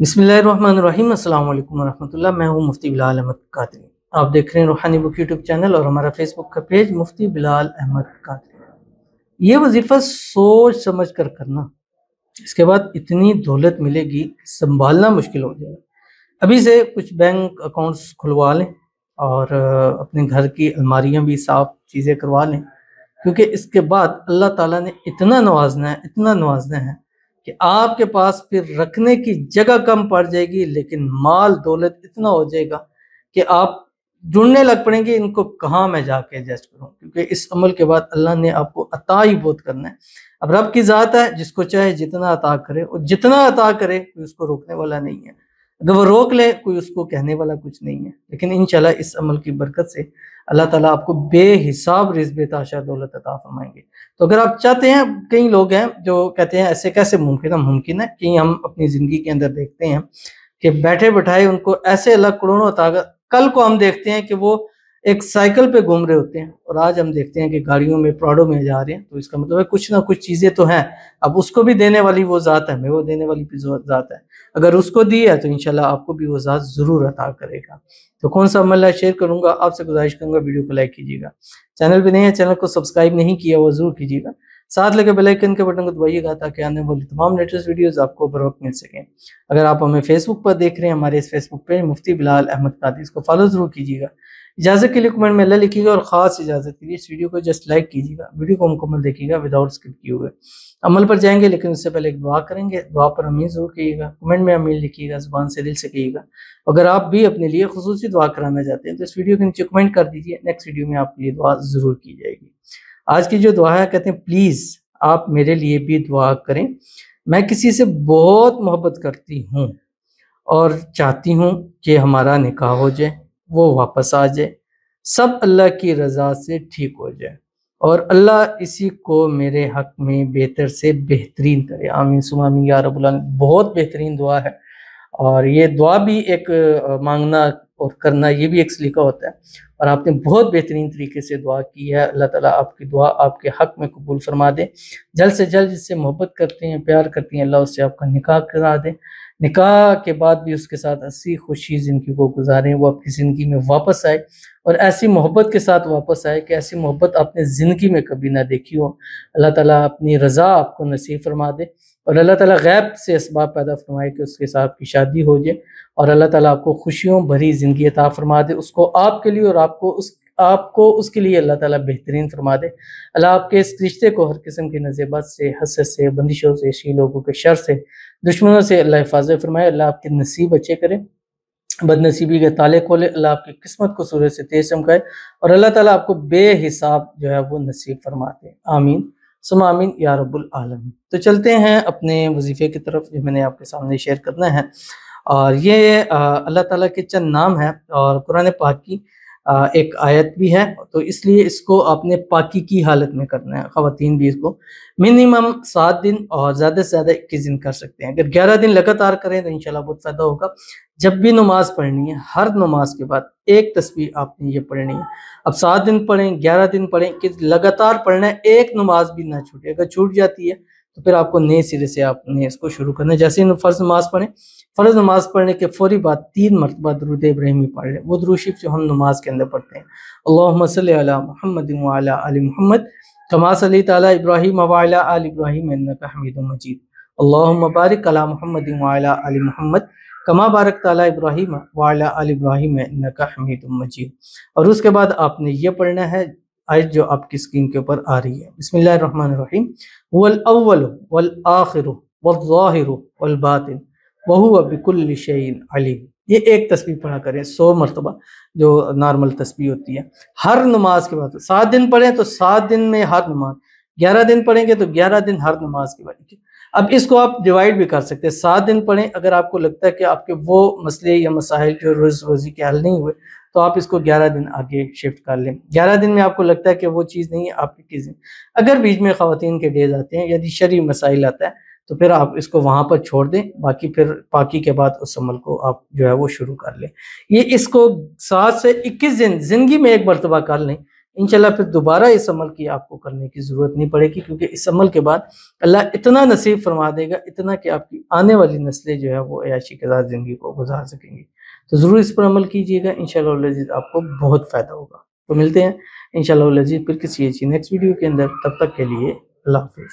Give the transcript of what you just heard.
बिस्मिल्लाहिर्रहमानिर्रहीम। अस्सलाम वालेकुम वरहमतुल्लाह। मैं हूँ मुफ्ती बिलाल अहमद कादरी। आप देख रहे हैं रूहानी बुक यूट्यूब चैनल और हमारा फेसबुक का पेज मुफ्ती बिलाल अहमद कादरी। ये वजीफ़ा सोच समझ कर करना, इसके बाद इतनी दौलत मिलेगी संभालना मुश्किल हो जाएगा। अभी से कुछ बैंक अकाउंट्स खुलवा लें और अपने घर की अलमारियाँ भी साफ़ चीज़ें करवा लें, क्योंकि इसके बाद अल्लाह ताला ने इतना नवाजना है कि आपके पास फिर रखने की जगह कम पड़ जाएगी, लेकिन माल दौलत इतना हो जाएगा कि आप ढूंढने लग पड़ेंगे इनको कहाँ मैं जाके एडजस्ट करूँ, क्योंकि इस अमल के बाद अल्लाह ने आपको अता ही बहुत करना है। अब रब की ज़ात है, जिसको चाहे जितना अता करे, और जितना अता करे कोई उसको रोकने वाला नहीं है। अगर वो रोक ले कोई उसको कहने वाला कुछ नहीं है। लेकिन इंशाल्लाह इस अमल की बरकत से अल्लाह ताला आपको बेहिसाब रिज़्क़ बेताशा दौलत अता फरमाएंगे। तो अगर आप चाहते हैं, कई लोग हैं जो कहते हैं ऐसे कैसे मुमकिन है कि हम अपनी ज़िंदगी के अंदर देखते हैं कि बैठे बैठाए उनको ऐसे अल्लाह करोड़ों अता, कल को हम देखते हैं कि वो एक साइकिल पे घूम रहे होते हैं और आज हम देखते हैं कि गाड़ियों में प्राडो में जा रहे हैं। तो इसका मतलब है कुछ ना कुछ चीज़ें तो हैं। अब उसको भी देने वाली वो ज़ात है, हमें वो देने वाली भी ज़ात है। अगर उसको दी है तो इंशाल्लाह आपको भी वो ज़ात ज़रूर अता करेगा। तो कौन सा अमल है शेयर करूँगा, आपसे गुजारिश करूँगा वीडियो को लाइक कीजिएगा। चैनल पे नहीं है, चैनल को सब्सक्राइब नहीं किया वो ज़रूर कीजिएगा। साथ लगे बेल आइकन के बटन को दबाइएगा ताकि आने वाली तमाम लेटेस्ट वीडियोस आपको बर वक्त मिल सकें। अगर आप हमें फेसबुक पर देख रहे हैं, हमारे इस फेसबुक पेज मुफ्ती बिलाल अहमद कादरी, इसको फॉलो ज़रूर कीजिएगा। इजाज़त के लिए कमेंट में अल्लाह लिखिएगा और ख़ास इजाज़त के लिए इस वीडियो को जस्ट लाइक कीजिएगा। वीडियो को मुकम्मल देखिएगा विदाउट स्किप किए हुए। अमल पर जाएंगे, लेकिन उससे पहले एक दुआ करेंगे। दुआ पर आमीन ज़रूर कहिएगा, कमेंट में आमीन लिखिएगा, ज़ुबान से दिल से कहिएगा। अगर आप भी अपने लिए खुसूसी दुआ कराना चाहते हैं तो इस वीडियो के नीचे कमेंट कर दीजिए, नेक्स्ट वीडियो में आपके लिए दुआ ज़रूर की जाएगी। आज की जो दुआ है, कहते हैं प्लीज़ आप मेरे लिए भी दुआ करें। मैं किसी से बहुत मोहब्बत करती हूँ और चाहती हूँ कि हमारा निकाह हो जाए, वो वापस आ जाए, सब अल्लाह की रज़ा से ठीक हो जाए और अल्लाह इसी को मेरे हक़ में बेहतर से बेहतरीन करे। आमीन सुम्मा आमीन या रब्बुल आलमीन। बहुत बेहतरीन दुआ है और ये दुआ भी एक मांगना और करना, ये भी एक सलीका होता है और आपने बहुत बेहतरीन तरीके से दुआ की है। अल्लाह ताला आपकी दुआ आपके हक़ में कबूल फरमा दे। जल्द से जल्द जिससे मोहब्बत करते हैं, प्यार करती हैं, अल्लाह उससे आपका निकाह करा दे। निकाह के बाद भी उसके साथ हंसी खुशी ज़िंदगी को गुजारें, वो आपकी ज़िंदगी में वापस आए और ऐसी मोहब्बत के साथ वापस आए कि ऐसी मोहब्बत आपने ज़िंदगी में कभी ना देखी हो। अल्लाह ताला अपनी रज़ा आपको नसीब फरमा दे और अल्लाह ताला गैब से असबाब पैदा फरमाए कि उसके साथ की शादी हो जाए और अल्लाह ताला आपको खुशियों भरी ज़िंदगी अता फरमा दे, उसको आपके लिए और आपको उसके लिए अल्लाह ताला बेहतरीन फरमा दे। अल्लाह आपके इस रिश्ते को हर किस्म की नज़ेबत से, हसद से, बंदिशों से, शी लोगों के शर से, दुश्मनों से अल्लाह हिफाजत फरमाए। अल्लाह आपके नसीब अच्छे करे, बदनसीबी के ताले खोले, अल्लाह आपकी किस्मत को सूरज से तेज चमकाए और अल्लाह ताला आपको बेहिसाब जो है वो नसीब फरमाते। आमीन सुम्मा आमीन या रब्बुल आलमीन। तो चलते हैं अपने वजीफ़े की तरफ जो मैंने आपके सामने शेयर करना है और ये अल्लाह ताला के चंद नाम है और कुरान पाक की एक आयत भी है, तो इसलिए इसको आपने पाकी की हालत में करना है। ख़वातीन भी इसको मिनिमम 7 दिन और ज़्यादा से ज़्यादा 21 दिन कर सकते हैं। अगर 11 दिन लगातार करें तो इंशाल्लाह बहुत फ़ायदा होगा। जब भी नमाज़ पढ़नी है, हर नमाज के बाद एक तस्बीह आपने ये पढ़नी है। अब 7 दिन पढ़ें, 11 दिन पढ़ें, कि लगातार पढ़ना है, एक नमाज भी ना छूटे। अगर छूट जाती है तो फिर आपको नए सिरे से आपने इसको शुरू करना है। जैसे ही फ़र्ज़ नमाज़ पढ़ें, फ़र्ज़ नमाज़ पढ़ने के फ़ौरी बाद 3 मरतबा दुरूद इब्राहिमी पढ़ लें। वो दुरूद शरीफ जो हम नमाज के अंदर पढ़ते हैं, अल्लाहुम्मा सल्लि अला मुहम्मदिन व अला आलि मुहम्मद कमा सल्लैता अला इब्राहीम व अला आलि इब्राहीम इन्नका हमीदुम मजीद। अल्लाहुम्मा बारिक अला मुहम्मदिन व अला आलि मुहम्मद कमा बारकता अला इब्राहीम व अला आलि इब्राहीम इन्नका हमीदुम मजीद। और उसके बाद आपने ये पढ़ना है आयत जो आपकी स्क्रीन के ऊपर आ रही है। बिस्मिल्लाहिर्रहमानिर्रहीम। वल अव्वलु वल आखिरु वल ज़ाहिरु वल बातिन व हुवा बिकुल्लि शैइन अलीम। ये एक तस्बीह पढ़ा करें 100 मरतबा, जो नॉर्मल तस्बीह होती है हर नमाज के बाद। 7 दिन पढ़ें तो 7 दिन में हर नमाज, 11 दिन पढ़ेंगे तो 11 दिन हर नमाज के बाद। अब इसको आप डिवाइड भी कर सकते हैं। 7 दिन पढ़ें, अगर आपको लगता है कि आपके वो मसले या मसाइल जो रोज़ी के हल नहीं हुए तो आप इसको 11 दिन आगे शिफ्ट कर लें। 11 दिन में आपको लगता है कि वो चीज़ नहीं है, आप 21 दिन। अगर बीच में ख़वातीन के डेज आते हैं, यदि शरई मसाइल आता है तो फिर आप इसको वहाँ पर छोड़ दें, बाकी फिर पाकी के बाद उस अमल को आप जो है वो शुरू कर लें। ये इसको 7 से 21 दिन ज़िंदगी में एक मरतबा कर लें, انشاءاللہ پھر دوبارہ اس عمل کی آپ کو کرنے کی ضرورت نہیں پڑے گی، کیونکہ اس عمل کے بعد اللہ اتنا نصیب فرما دے گا، اتنا کہ آپ کی آنے والی نسلیں جو ہے وہ عیاشی کے ساتھ زندگی کو گزار سکیں گی۔ تو ضرور اس پر عمل کیجیے گا، انشاءاللہ العزیز آپ کو بہت فائدہ ہوگا۔ تو ملتے ہیں انشاءاللہ العزیز پھر کسی ایسی نیکسٹ ویڈیو کے اندر، تب تک کے لیے اللہ حافظ۔